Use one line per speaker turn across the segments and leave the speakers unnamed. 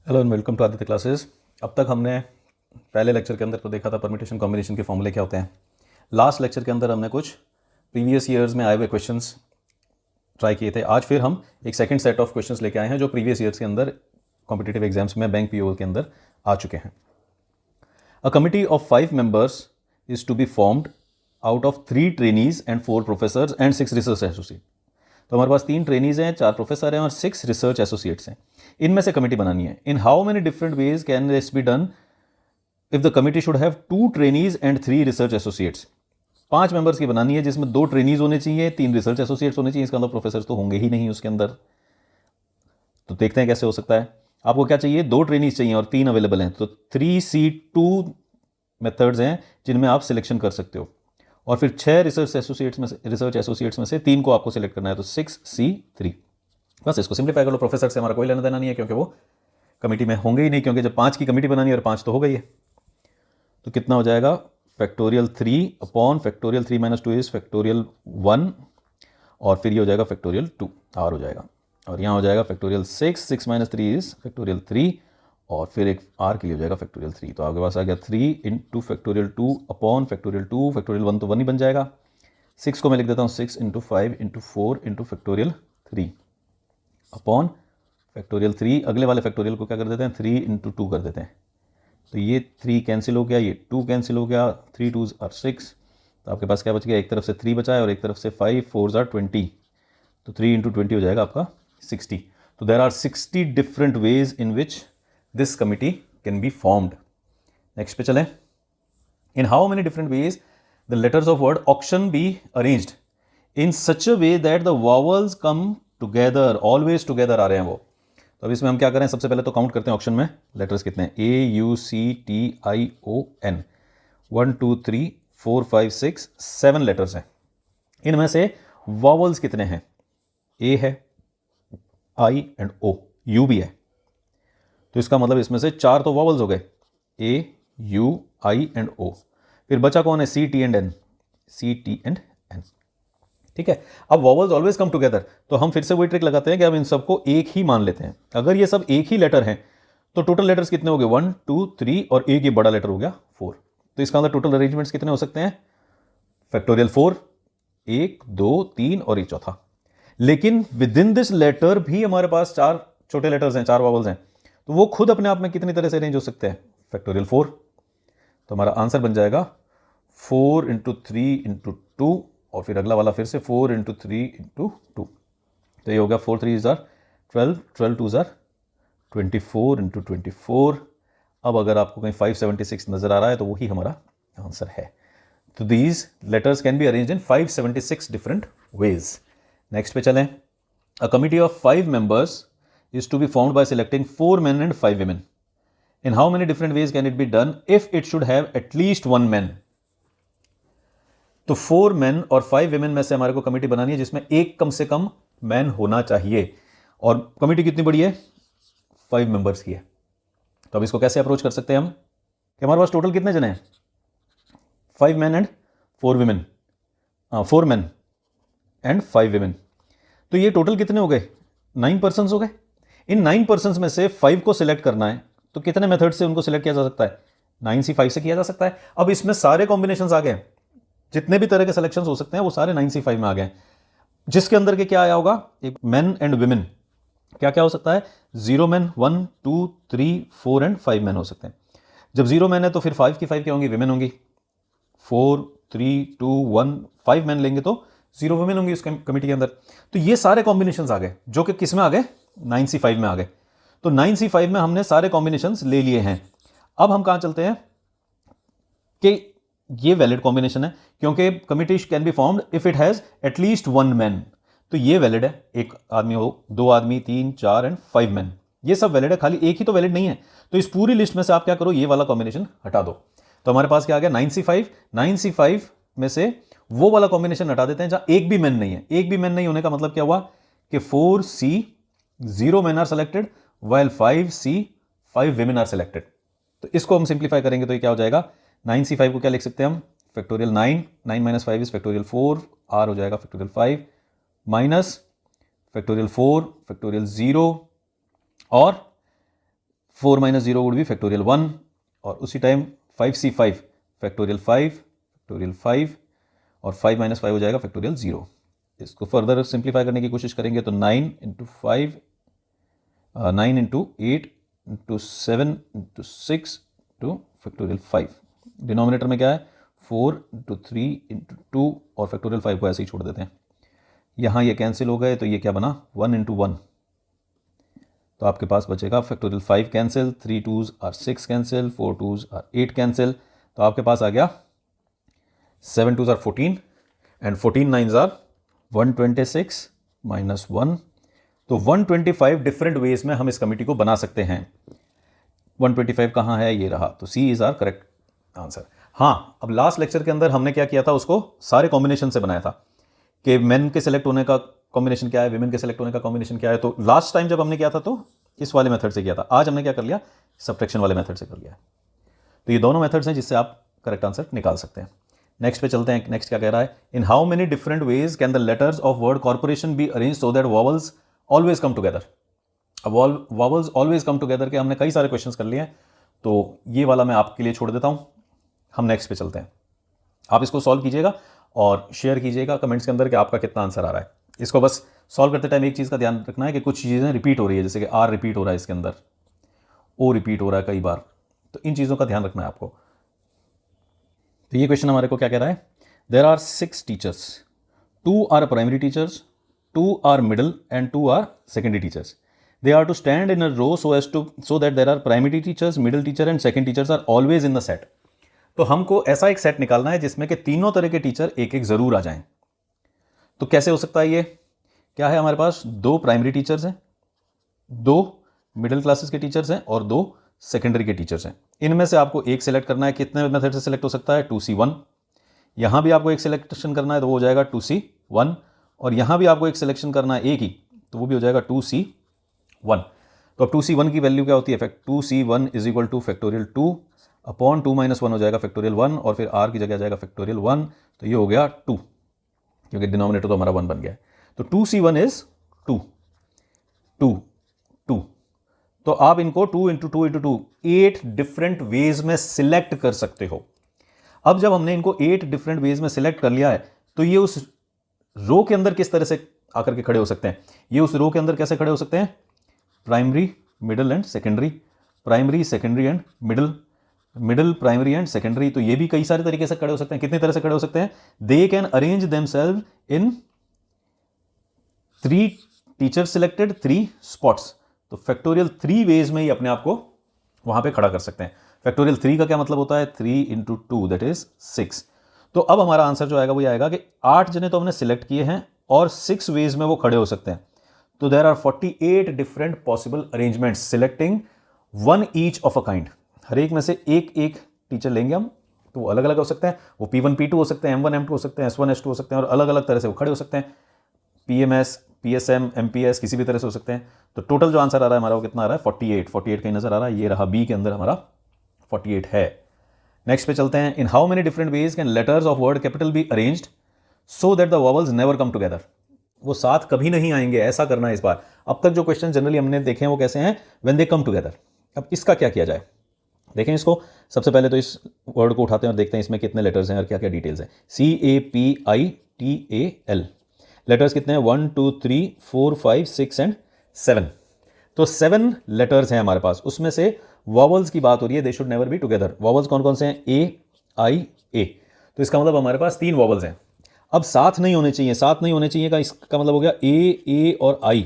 Hello and welcome to Aditya classes. अब तक हमने पहले लेक्चर के अंदर तो देखा था परम्यूटेशन कॉम्बिनेशन के फॉर्मूले क्या होते हैं। लास्ट लेक्चर के अंदर हमने कुछ प्रीवियस ईयर्स में आए हुए क्वेश्चंस ट्राई किए थे। आज फिर हम एक सेकंड सेट ऑफ क्वेश्चंस लेके आए हैं जो प्रीवियस ईयर्स के अंदर कॉम्पिटिटिव एग्जाम्स में बैंक पीओ के अंदर आ चुके हैं। A committee of 5 members is to be formed out of 3 trainees and 4 professors and 6 research associate. तो हमारे पास 3 ट्रेनीज हैं, 4 प्रोफेसर हैं और 6 रिसर्च एसोसिएट्स हैं। इनमें से कमेटी बनानी है। In how many different ways can this be done if the committee should have 2 trainees and 3 research associates. 5 members की बनानी है जिसमें 2 ट्रेनीज होने चाहिए, 3 रिसर्च एसोसिएट्स होने चाहिए। इसका मतलब प्रोफेसर तो होंगे ही नहीं उसके अंदर। तो देखते हैं कैसे हो सकता है। आपको क्या चाहिए? 2 ट्रेनीज चाहिए और 3 अवेलेबल हैं। तो 3C2 मेथड्स हैं जिनमें आप सिलेक्शन कर सकते हो और फिर 6 रिसर्च एसोसिएट्स में से 3 को आपको सिलेक्ट करना है। तो 6C3। बस इसको सिंप्लीफाई कर लो। प्रोफेसर से हमारा कोई लेना देना नहीं है क्योंकि वो कमेटी में होंगे ही नहीं, क्योंकि जब 5 की कमेटी बनानी है और 5 तो हो गई है। तो कितना हो जाएगा? Factorial 3 upon factorial 3 minus 2 is factorial 1 और फिर ये हो जाएगा फैक्टोरियल 2 आर हो जाएगा। और यहाँ हो जाएगा फैक्टोरियल 6 माइनस 3 इज फैक्टोरियल 3 और फिर एक आर के लिए हो जाएगा फैक्टोरियल 3। तो आपके पास आ गया 3 into factorial 2 upon factorial 2। Factorial 1 तो 1 ही बन जाएगा। 6 को मैं लिख देता हूँ 6 into 5 into 4 into factorial 3 upon factorial 3। अगले वाले फैक्टोरियल को क्या कर देते हैं? 3 इंटू 2 कर देते हैं। तो ये 3 कैंसिल हो गया, ये 2 कैंसिल हो गया, 3 2s आर 6। तो आपके पास क्या बच गया? एक तरफ से 3 बचा है और एक तरफ से 5 4s आर 20। तो 3 इंटू 20 हो जाएगा आपका 60। तो there are 60 different ways in which this committee can be formed. Next पे चलें। In how many different ways the letters of word auction be arranged in such a way that the vowels come together, always together आ रहे हैं वो। तो अब इसमें हम क्या करें? सबसे पहले तो काउंट करते हैं ऑप्शन में लेटर्स कितने हैं। AUCTION 1 2 3 4 5 6 7 लेटर्स हैं। इनमें से वॉवल्स कितने हैं? ए है, आई एंड ओ, यू भी है। तो इसका मतलब इसमें से 4 तो वॉवल्स हो गए, ए यू आई एंड ओ। फिर बचा कौन है? CT and N, CT and N. ठीक है। अब वॉवल्स ऑलवेज कम टुगेदर, तो हम फिर से वही ट्रिक लगाते हैं कि अब इन सबको एक ही मान लेते हैं। अगर ये सब एक ही लेटर हैं तो टोटल लेटर्स कितने हो गए? 1 2 3 और एक ये बड़ा लेटर हो गया 4। तो इसका मतलब टोटल अरेंजमेंट्स कितने हो सकते हैं? फैक्टोरियल 4, 1 2 3 और एक चौथा। लेकिन विद इन दिस लेटर भी हमारे पास 4 छोटे लेटर्स हैं, 4 वॉवल्स हैं। तो वो खुद अपने आप में कितनी तरह से अरेंज हो सकते हैं? फैक्टोरियल 4। तो हमारा आंसर बन जाएगा 4 इंटू 3 इंटू 2 और फिर अगला वाला फिर से 4 इंटू 3 इंटू 2। तो ये हो गया 4 3 जार 12, 12 2 जार 24 इंटू 24। अब अगर आपको कहीं 576 नजर आ रहा है तो वही हमारा आंसर है। तो these letters can be arranged in 576 different ways. Next पे चलें। A committee of 5 members is to be formed by selecting 4 men and 5 women. In how many different ways can it be done if it should have at least 1 man? तो 4 men और 5 women में से हमारे को committee बनानी है जिसमें एक कम से कम मैन होना चाहिए। और कमेटी कितनी बड़ी है? 5 मेंबर्स की है। तो अब इसको कैसे अप्रोच कर सकते हैं हम कि हमारे पास टोटल कितने जने हैं? 5 men and 4 women, 4 men and 5 women। तो ये टोटल कितने हो गए? 9 पर्सन्स हो गए। इन 9 पर्सन्स में से 5 को सिलेक्ट करना है तो कितने मेथड से उनको सिलेक्ट किया जा सकता है? 9C5 से किया जा सकता है। अब इसमें सारे कॉम्बिनेशंस आ गए, जितने भी तरह के सिलेक्शंस हो सकते हैं वो सारे 9C5 में आ गए। जिसके अंदर के क्या आया होगा? एक मेन एंड वुमेन। क्या क्या हो सकता है? 0 मैन 1 2 3 4 एंड 5 मैन हो सकते हैं। जब 0 मैन है तो फिर 5 की 5 क्या होंगी? वुमेन होंगी। 4 3 2 1 5 मैन लेंगे तो 0 वुमेन होंगी उस कमेटी के अंदर। तो ये सारे कॉम्बिनेशंस आ गए जो कि किस में आ गए? 9C5 में आ गए। तो 9C5 में हमने सारे कॉम्बिनेशंस ले लिए हैं। अब हम कहां चलते हैं कि ये वैलिड कॉम्बिनेशन है क्योंकि committee can be formed if it has at least 1 man. तो ये वैलिड है। एक आदमी हो, 2 आदमी, 3 4 एंड 5 मैन, ये सब वैलिड है। खाली एक ही तो वैलिड नहीं है। तो इस पूरी लिस्ट में से आप क्या करो? ये वाला कॉम्बिनेशन हटा दो। तो हमारे पास क्या आ गया? 9C5। 9C5 में से वो वाला कॉम्बिनेशन हटा देते हैं जहां एक भी मैन नहीं है। एक भी मैन नहीं होने का मतलब क्या हुआ कि 4C 0 man are selected while 5C 5 women are selected. तो इसको हम सिंप्लीफाई करेंगे तो ये क्या हो जाएगा? 9C5 को क्या लिख सकते हैं हम? फैक्टोरियल 9 9 माइनस 5 इज फैक्टोरियल 4, आर हो जाएगा फैक्टोरियल 5 माइनस फैक्टोरियल 4 फैक्टोरियल 0 और 4 माइनस 0 वुड बी फैक्टोरियल 1, और उसी टाइम 5c5 फैक्टोरियल 5 फैक्टोरियल 5, और 5 माइनस 5 हो जाएगा फैक्टोरियल 0। इसको फर्दर सिंप्लीफाई करने की कोशिश करेंगे तो 9 into 5, 9 into 8 into 7 into 6 two factorial 5। Denominator में क्या है 4 इंटू 3 इंटू 2, और फैक्टोरियल 5 को ऐसे ही छोड़ देते हैं। यहाँ ये कैंसिल हो गए तो ये क्या बना 1 इंटू 1, तो आपके पास बचेगा factorial 5 cancel, 3 2s are 6 cancel, 4 2s are 8 cancel, तो आपके पास आ गया 7 2s are 14 and 14 9s are 126 minus 1। तो 125 डिफरेंट वेज में हम इस कमिटी को बना सकते हैं। 125 कहाँ है, ये रहा, तो सी इज आर करेक्ट आंसर। हाँ, अब लास्ट लेक्चर के अंदर हमने क्या किया था, उसको सारे कॉम्बिनेशन से बनाया था कि मेन के सेलेक्ट होने का कॉम्बिनेशन क्या है, विमेन के सेलेक्ट होने का कॉम्बिनेशन क्या है। तो लास्ट टाइम जब हमने किया था तो इस वाले मेथड से किया था, आज हमने क्या कर लिया, सब्ट्रैक्शन वाले मेथड से कर लिया। तो ये दोनों मेथड्स हैं जिससे आप करेक्ट आंसर निकाल सकते हैं। नेक्स्ट पे चलते हैं। नेक्स्ट क्या कह रहा है, in how many different ways can the letters of word corporation B arrange so that vowels always come together. अब वॉवल्स ऑलवेज कम टुगेदर के हमने कई सारे क्वेश्चंस कर लिए हैं, तो ये वाला मैं आपके लिए छोड़ देता हूं। हम नेक्स्ट पे चलते हैं। आप इसको सॉल्व कीजिएगा और शेयर कीजिएगा कमेंट्स के अंदर कि आपका कितना आंसर आ रहा है। इसको बस सॉल्व करते टाइम एक चीज़ का ध्यान रखना है कि कुछ चीज़ें रिपीट हो रही है, जैसे कि आर रिपीट हो रहा है इसके अंदर, ओ रिपीट हो रहा है कई बार, तो इन चीज़ों का ध्यान रखना है आपको। तो ये क्वेश्चन हमारे को क्या कह रहा है, there are 6 teachers, 2 are primary teachers, 2 are middle and 2 are secondary teachers. They are to stand in a row so that there are primary teachers, middle teacher and second teachers are always in the set. तो हमको ऐसा एक set निकालना है जिसमें कि तीनों तरह के टीचर एक एक जरूर आ जाएं। तो कैसे हो सकता है ये, क्या है, हमारे पास 2 प्राइमरी टीचर्स हैं, 2 मिडिल क्लासेस के टीचर्स हैं और 2 सेकेंडरी के टीचर्स हैं। इनमें से आपको एक सिलेक्ट करना है, कितने मेथड से सिलेक्ट हो सकता है, 2C1। यहां भी आपको एक सिलेक्शन करना है तो वो हो जाएगा 2C1, और यहां भी आपको एक सिलेक्शन करना है एक ही, तो वो भी हो जाएगा 2C1। तो अब 2C1 की वैल्यू क्या होती है, 2C1 is equal two factorial 2 upon 2 minus 1 हो जाएगा फैक्टोरियल 1, और फिर r की जगह आ जाएगा फैक्टोरियल 1, तो ये हो गया 2, क्योंकि डिनोमिनेटर तो हमारा 1 बन गया है। तो 2C1 इज 2 2 2। तो आप इनको 2 इंटू 2 इंटू 2 8 डिफरेंट वेज में सिलेक्ट कर सकते हो। अब जब हमने इनको 8 डिफरेंट वेज में सिलेक्ट कर लिया है, तो ये उस रो के अंदर किस तरह से आकर के खड़े हो सकते हैं, ये उस रो के अंदर कैसे खड़े हो सकते हैं, primary middle and secondary, primary secondary and middle, middle primary and secondary. तो ये भी कई सारे तरीके से खड़े हो सकते हैं। कितनी तरह से खड़े हो सकते हैं, they can arrange themselves in 3 teacher selected 3 spots. तो फैक्टोरियल 3 वेज में ही अपने आप को वहां पे खड़ा कर सकते हैं। फैक्टोरियल 3 का क्या मतलब होता है, 3 इंटू 2 दैट इज 6। तो अब हमारा आंसर जो आएगा वो आएगा कि 8 जने तो हमने सिलेक्ट किए हैं और 6 वेज में वो खड़े हो सकते हैं। तो there are 48 different possible arrangements selecting 1 each of a kind. हर एक में से एक एक टीचर लेंगे हम, तो वो अलग अलग हो सकते हैं, वो P1 P2 हो सकते हैं, M1 M2 हो सकते हैं, S1 S2 हो सकते हैं, और अलग अलग तरह से वो खड़े हो सकते हैं, PMS PSM MPS किसी भी तरह से हो सकते हैं। तो टोटल जो आंसर आ रहा है हमारा वो कितना आ रहा है, 48 कहीं नजर आ रहा है, ये रहा B के अंदर हमारा 48 है। नेक्स्ट पे चलते हैं। इन how many different ways can letters of word capital be arranged so that the vowels never come together. वो साथ कभी नहीं आएंगे, ऐसा करना है इस बार। अब तक जो क्वेश्चन जनरली हमने देखे हैं वो कैसे हैं, व्हेन दे कम टुगेदर। अब इसका क्या किया जाए, देखें इसको। सबसे पहले तो इस वर्ड को उठाते हैं और देखते हैं इसमें कितने लेटर्स हैं और क्या क्या डिटेल्स हैं। CAPITAL लेटर्स कितने हैं, 1 2 3 4 5 6 एंड 7। तो 7 लेटर्स हैं हमारे पास। उसमें से वॉवल्स की बात हो रही है, they should never be together. Vowels कौन कौन से हैं, A I A। तो इसका मतलब हमारे पास 3 वॉवल्स हैं। अब साथ नहीं होने चाहिए, साथ नहीं होने चाहिए का इसका मतलब हो गया A और I,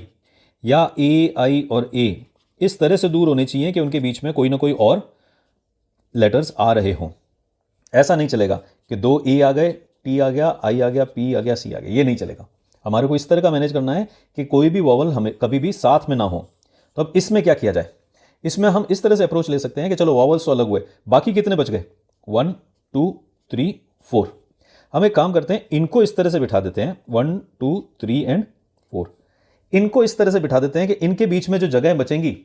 या AI और A इस तरह से दूर होने चाहिए कि उनके बीच में कोई ना कोई और लेटर्स आ रहे हों। ऐसा नहीं चलेगा कि 2 A आ गए, T आ गया, I आ गया, P आ गया, C आ गया, ये नहीं चलेगा। हमारे को इस तरह का मैनेज करना है कि कोई भी वॉवल हमें कभी भी साथ में ना हो। तो अब इसमें क्या किया जाए, इसमें हम इस तरह से अप्रोच ले सकते हैं कि चलो वॉवल्स तो अलग हुए, बाकी कितने बच गए, 1 2 3 4। हम एक काम करते हैं, इनको इस तरह से बिठा देते हैं, 1 2 3 एंड 4। इनको इस तरह से बिठा देते हैं कि इनके बीच में जो जगह बचेंगी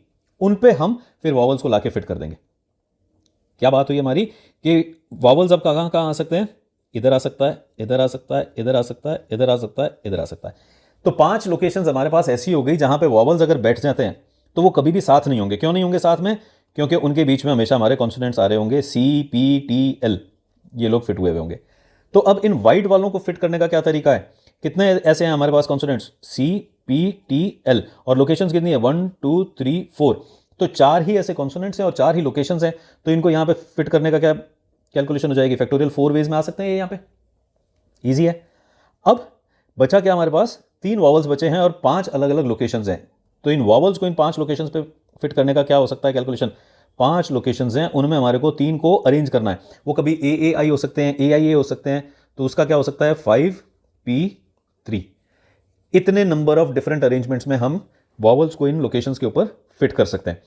उन पे हम फिर वॉवल्स को लाके फिट कर देंगे। क्या बात हुई हमारी कि वॉवल्स अब कहाँ कहाँ आ सकते हैं, इधर आ सकता है, इधर आ सकता है, इधर आ सकता है, इधर आ सकता है, इधर आ सकता है। तो 5 लोकेशंस हमारे पास ऐसी हो गई जहां पे वॉवल्स अगर बैठ जाते हैं तो वो कभी भी साथ नहीं होंगे। क्यों नहीं होंगे साथ में, क्योंकि उनके बीच में हमेशा हमारे कॉन्सोनेंट्स आ रहे होंगे, CPTL, ये लोग फिट हुए होंगे। तो अब इन वाइट वालों को फिट करने का क्या तरीका है? कितने ऐसे हैं हमारे पास कॉन्सोनेंट्स? CPTL, और लोकेशंस कितनी है? 1 2 3 4। तो 4 ही ऐसे कॉन्सोनेंट्स हैं और 4 ही लोकेशंस हैं, तो इनको यहाँ पे फिट करने का क्या कैलकुलेशन हो जाएगी? फैक्टोरियल 4 वेज में आ सकते हैं ये यहाँ पे, ईजी है। अब बचा क्या हमारे पास? 3 वॉवल्स बचे हैं और 5 अलग अलग लोकेशंस हैं। तो इन वॉवल्स को इन 5 लोकेशंस पे फिट करने का क्या हो सकता है कैलकुलेशन? 5 लोकेशंस हैं, उनमें हमारे को 3 को अरेंज करना है। वो कभी AAI हो सकते हैं, AIA हो सकते हैं, तो उसका क्या हो सकता है? 5P3। इतने नंबर ऑफ डिफरेंट अरेंजमेंट्स में हम वॉवल्स को इन लोकेशंस के ऊपर फिट कर सकते हैं।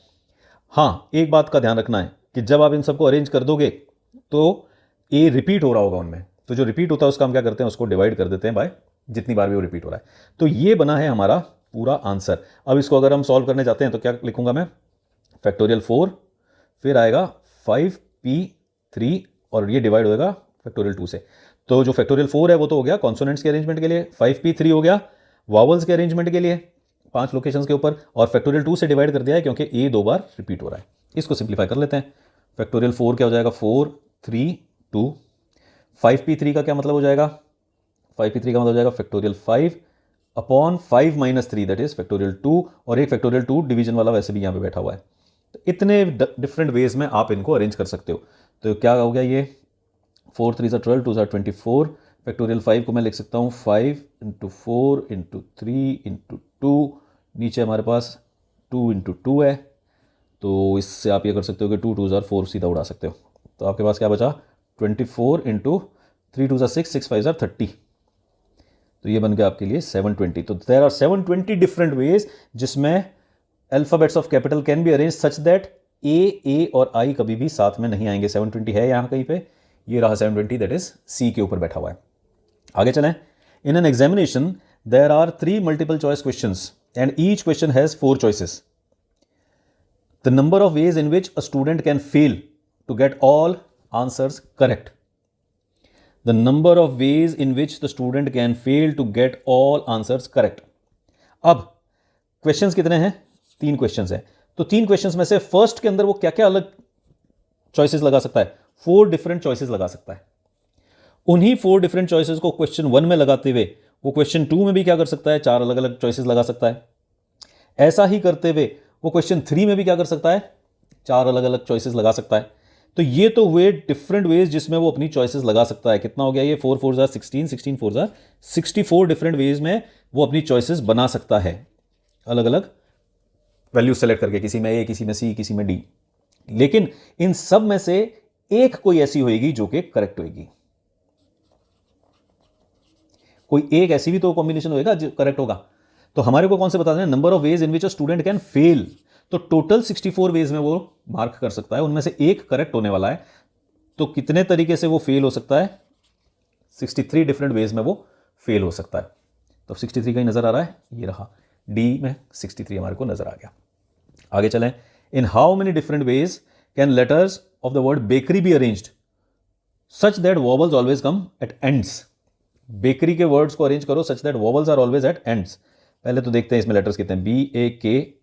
हाँ, एक बात का ध्यान रखना है कि जब आप इन सबको अरेंज कर दोगे तो ए रिपीट हो रहा होगा उनमें, तो जो रिपीट होता है उसका हम क्या करते हैं? उसको डिवाइड कर देते हैं बाय जितनी बार भी वो रिपीट हो रहा है। तो ये बना है हमारा पूरा आंसर। अब इसको अगर हम सॉल्व करने जाते हैं तो क्या लिखूंगा मैं? फैक्टोरियल 4, फिर आएगा 5P3 और ये डिवाइड होएगा फैक्टोरियल 2 से। तो जो फैक्टोरियल 4 है वो तो हो गया कॉन्सोनेंट्स के अरेंजमेंट के लिए, 5P3 हो गया वॉवल्स के अरेंजमेंट के लिए 5 लोकेशंस के ऊपर, और फैक्टोरियल 2 से डिवाइड कर दिया है क्योंकि ए 2 बार रिपीट हो रहा है। इसको सिंप्लीफाई कर लेते हैं। फैक्टोरियल 4 क्या हो जाएगा? 4 3 2। 5P3 का क्या मतलब हो जाएगा? 5P3 का मतलब हो जाएगा factorial 5 upon 5 - 3 that is factorial 2, और एक फैक्टोरियल 2 डिवीजन वाला वैसे भी यहाँ पे बैठा हुआ है। तो इतने डिफरेंट वेज में आप इनको अरेंज कर सकते हो। तो क्या हो गया ये? 4 3 12 2 24। फैक्टोरियल 5 को मैं लिख सकता हूँ 5 × 4 × 3 × 2, नीचे हमारे पास 2 × 2 है, तो इससे आप ये कर सकते हो कि 2 2 = 4 सीधा उड़ा सकते हो। तो आपके पास क्या बचा? 24 × 3 2 = 6 6 5 = 30। तो ये बन गया आपके लिए 720। तो देयर आर 720 डिफरेंट वेज जिसमें alphabets of capital can be arrange such that A और आई कभी भी साथ में नहीं आएंगे। 720 है यहाँ कहीं पे, ये रहा 720, दैट इज सी के ऊपर बैठा हुआ है। आगे चलें। In an examination there are 3 multiple choice questions and each question has 4 choices. The number of ways in which a student can fail to get all answers correct. The number of ways in which the student can fail to get all answers correct. अब questions कितने हैं? 3 questions हैं। तो 3 questions में से first के अंदर वो क्या क्या अलग चॉइसेस लगा सकता है? 4 डिफरेंट चॉइसेस लगा सकता है। उन्हीं 4 डिफरेंट चॉइसेस को क्वेश्चन 1 में लगाते हुए वो क्वेश्चन 2 में भी क्या कर सकता है? 4 अलग अलग चॉइसेस लगा सकता है। ऐसा ही करते हुए वो क्वेश्चन 3 में भी क्या कर सकता है? 4 अलग अलग चॉइसेस लगा सकता है। तो ये तो वे डिफरेंट वेज जिसमें वो अपनी चॉइसेस लगा सकता है। कितना हो गया ये? 4 4 = 16, 16 4 = 64 डिफरेंट वेज में वो अपनी चॉइसेस बना सकता है, अलग अलग वैल्यू सेलेक्ट करके, किसी में ए, किसी में सी, किसी में डी। लेकिन इन सब में से एक कोई ऐसी होगी जो कि करेक्ट होगी। कोई एक ऐसी भी तो कॉम्बिनेशन होगा जो करेक्ट होगा। तो हमारे को कौन से बता दें? Number of ways in which a student can fail. तो टोटल 64 वेज में वो मार्क कर सकता है, उनमें से एक करेक्ट होने वाला है। तो कितने तरीके से वो फेल हो सकता है? 63 डिफरेंट वेज में वो फेल हो सकता है। तो 63 कहीं नजर आ रहा है? ये रहा, डी में 63 हमारे को नजर आ गया। आगे चलें। In how many different ways can letters of the word bakery be arranged such that vowels always come at ends. Bakery के वर्ड्स को अरेंज करो such that vowels are always at ends. पहले तो देखते हैं इसमें लेटर्स कितने हैं। BAKERY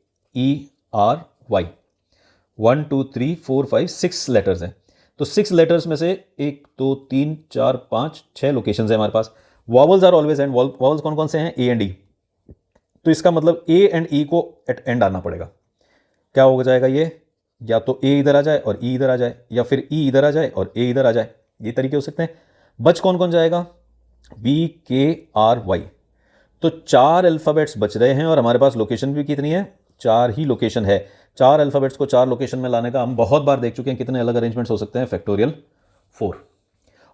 1 2 3 4 5 6 लेटर्स हैं। तो 6 लेटर्स में से 1 2 3 4 5 6 लोकेशंस हैं हमारे पास। Vowels are always end. Vowels कौन कौन से हैं? A and E. तो इसका मतलब ए एंड ई को एट एंड आना पड़ेगा। क्या हो जाएगा ये? या तो ए इधर आ जाए और ई इधर आ जाए, या फिर ई इधर आ जाए और ए इधर आ जाए। ये तरीके हो सकते हैं। बच कौन कौन जाएगा? BKRY। तो 4 अल्फाबेट्स बच रहे हैं और हमारे पास लोकेशन भी कितनी है? 4 ही लोकेशन है। 4 अल्फाबेट्स को 4 लोकेशन में लाने का हम बहुत बार देख चुके हैं। कितने अलग अरेंजमेंट्स हो सकते हैं? फैक्टोरियल 4।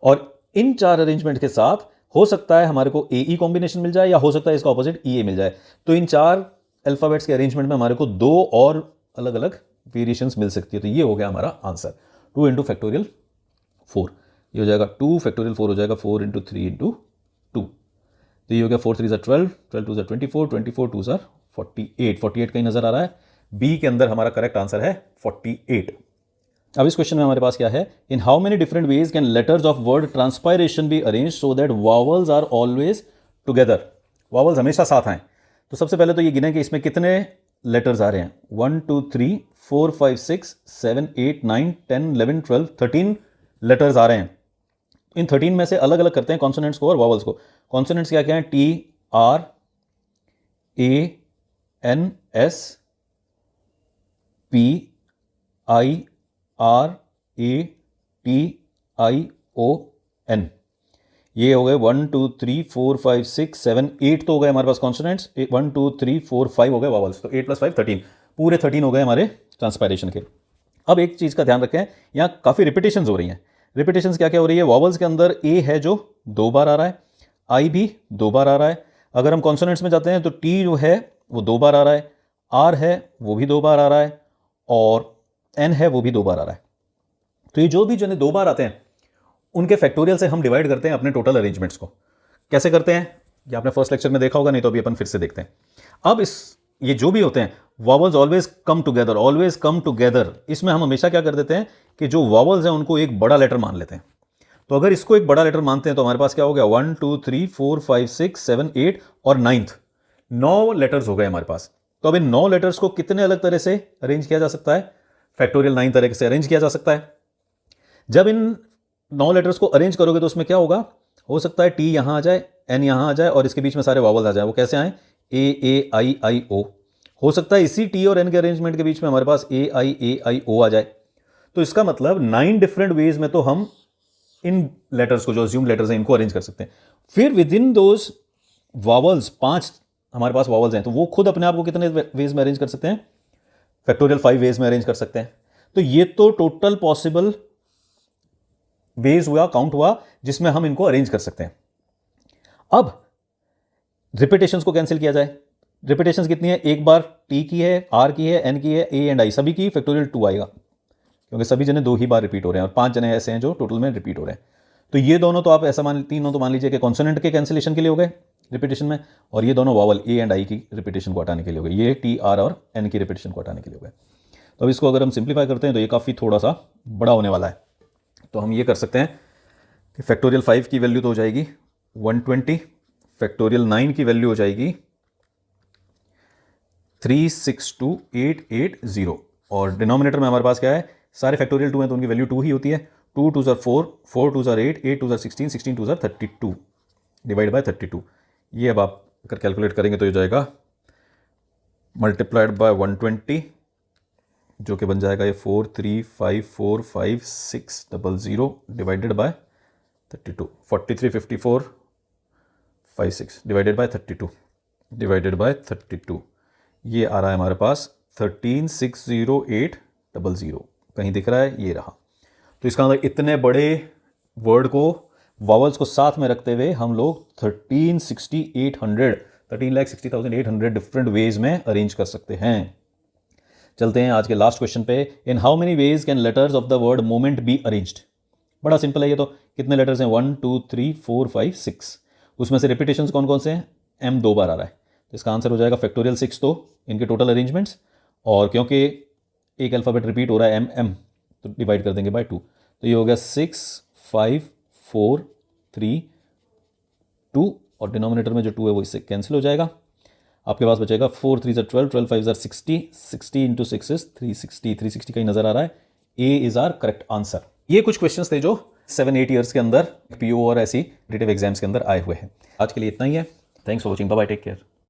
और इन 4 अरेंजमेंट के साथ हो सकता है हमारे को AE कॉम्बिनेशन मिल जाए, या हो सकता है इसका ऑपोजिट EA मिल जाए। तो इन 4 अल्फाबेट्स के अरेंजमेंट में हमारे को 2 और अलग अलग वेरिएशंस मिल सकती है। तो ये हो गया हमारा आंसर। 2 × फैक्टोरियल 4, ये हो जाएगा 2 फैक्टोरियल 4 हो जाएगा 4 × 3 × 2। तो ये हो गया 4 3 = 12, 12 2 = 24, 24 2 = 48। 48 कहीं नजर आ रहा है? बी के अंदर हमारा करेक्ट आंसर है 48। अब इस क्वेश्चन में हमारे पास क्या है? In how many different ways can letters of word transpiration be arrange so that vowels are always together. Vowels हमेशा साथ आए। तो सबसे पहले तो ये गिने कि इसमें कितने लेटर्स आ रहे हैं। 1 2 3 4 5 6 7 8 9 10 11 12 13 लेटर्स आ रहे हैं। इन 13 में से अलग अलग करते हैं कॉन्सोनेंट्स को और वॉवल्स को। कॉन्सोनेंट्स क्या क्या है? T R A N S P I R A T I O N. ये हो गए 1 2 3 4 5 6 7 8 तो हो गए हमारे पास कॉन्सोनेंट्स। 1 2 3 4 5 हो गए वॉवल्स। तो 8 + 5 13, पूरे 13 हो गए हमारे ट्रांसपायरेशन के। अब एक चीज़ का ध्यान रखें, यहाँ काफ़ी रिपीटेशंस हो रही हैं। रिपीटेशंस क्या क्या हो रही है? वॉवल्स के अंदर ए है जो 2 बार आ रहा है, आई भी 2 बार आ रहा है। अगर हम कॉन्सोनेंट्स में जाते हैं तो टी जो है वो 2 बार आ रहा है, आर है वो भी 2 बार आ रहा है, और एन है वो भी 2 बार आ रहा है। तो ये जो भी 2 बार आते हैं उनके फैक्टोरियल से हम डिवाइड करते हैं अपने टोटल अरेंजमेंट्स को। कैसे करते हैं ये आपने फर्स्ट लेक्चर में देखा होगा, नहीं तो अभी अपन फिर से देखते हैं। अब ये जो भी होते हैं वॉवल्स ऑलवेज कम टुगेदर, ऑलवेज कम टुगेदर। इसमें हम हमेशा क्या कर देते हैं कि जो वॉवल्स हैं उनको एक बड़ा लेटर मान लेते हैं। तो अगर इसको एक बड़ा लेटर मानते हैं तो हमारे पास क्या हो गया? 1 2 3 4 5 6 7 8 और 9th 9 लेटर्स हो गए हमारे पास। तो अब इन 9 लेटर्स को कितने अलग तरह से अरेंज किया जा सकता है? फैक्टोरियल 9 तरह से अरेंज किया जा सकता है। जब इन 9 लेटर्स को अरेंज करोगे तो उसमें क्या होगा? हो सकता है टी यहां आ जाए, एन यहां आ जाए और इसके बीच में सारे वॉवल्स आ जाए। वो कैसे आए? ए आई आई ओ। हो सकता है इसी टी और एन के अरेंजमेंट के बीच में हमारे पास ए आई ओ आ जाए। तो इसका मतलब 9 डिफरेंट वेज में तो हम इन लेटर्स को, जो अज्यूम लेटर्स हैं, इनको अरेंज कर सकते हैं। फिर विद इन दोज वॉवल्स 5 हमारे पास वॉवल्स हैं, तो वो खुद अपने आप को कितने वेज में अरेंज कर सकते हैं? फैक्टोरियल 5 वेज में अरेंज कर सकते हैं। तो ये तो टोटल पॉसिबल वेज हुआ, काउंट हुआ, जिसमें हम इनको अरेंज कर सकते हैं। अब रिपीटेशंस को कैंसिल किया जाए। रिपीटेशंस कितनी है? एक बार टी की है, आर की है, एन की है, ए एंड आई, सभी की फैक्टोरियल 2 आएगा, क्योंकि सभी जने 2 ही बार रिपीट हो रहे हैं और 5 जने ऐसे हैं जो टोटल में रिपीट हो रहे हैं। तो ये दोनों तो आप ऐसा तीनों तो मान लीजिए कि कॉन्सोनेंट के कैंसिलेशन के लिए हो गए रिपीटेशन में, और ये दोनों वॉवल ए एंड आई की रिपीटेशन को हटाने के लिए हो गए। ये टी आर और एन की रिपीटेशन को हटाने के लिए हो गए। तो अब इसको अगर हम सिंप्लीफाई करते हैं तो ये काफ़ी थोड़ा सा बड़ा होने वाला है। तो हम ये कर सकते हैं कि फैक्टोरियल 5 की वैल्यू तो हो जाएगी 120, फैक्टोरियल 9 की वैल्यू हो जाएगी 362880, और डिनोमिनेटर में हमारे पास क्या है? सारे फैक्टोरियल 2 हैं तो उनकी वैल्यू 2 ही होती है। 2 2 4, 4 2 8, 8 2 16, 16 2 32 डिवाइड बाय 32। ये अब आप अगर कैलकुलेट करेंगे तो ये जाएगा मल्टीप्लाइड बाय 120, जो कि बन जाएगा ये 4354560 divided by 32, 4354 56 divided by 32 divided by 32। ये आ रहा है हमारे पास 1360800। कहीं दिख रहा है? ये रहा। तो इसका मतलब इतने बड़े वर्ड को, वॉवल्स को साथ में रखते हुए हम लोग 1360,800 डिफरेंट वेज में अरेंज कर सकते हैं। चलते हैं आज के लास्ट क्वेश्चन पे। इन how many ways can letters of the word moment be arranged? बड़ा सिंपल है ये तो। कितने लेटर्स हैं? 1 2 3 4 5 6। उसमें से रिपीटेशंस कौन कौन से हैं? एम 2 बार आ रहा है, तो इसका आंसर हो जाएगा फैक्टोरियल 6 तो इनके टोटल अरेंजमेंट्स, और क्योंकि एक अल्फ़ाबेट रिपीट हो रहा है एम तो डिवाइड कर देंगे बाय 2। तो ये हो गया 6 5 4 3 2, और डिनोमिनेटर में जो 2 है वो इससे कैंसिल हो जाएगा। आपके पास बचेगा 4 3 12, 12 5 60, 60 इंटू 6 इज 360, 360 कहीं नजर आ रहा है। ए इज आर करेक्ट आंसर। ये कुछ क्वेश्चंस थे जो 7-8 ईयर्स के अंदर पीओ और ऐसी रिलेटिव एग्जाम्स के अंदर आए हुए हैं। आज के लिए इतना ही है। Thanks for watching, bye bye, take care.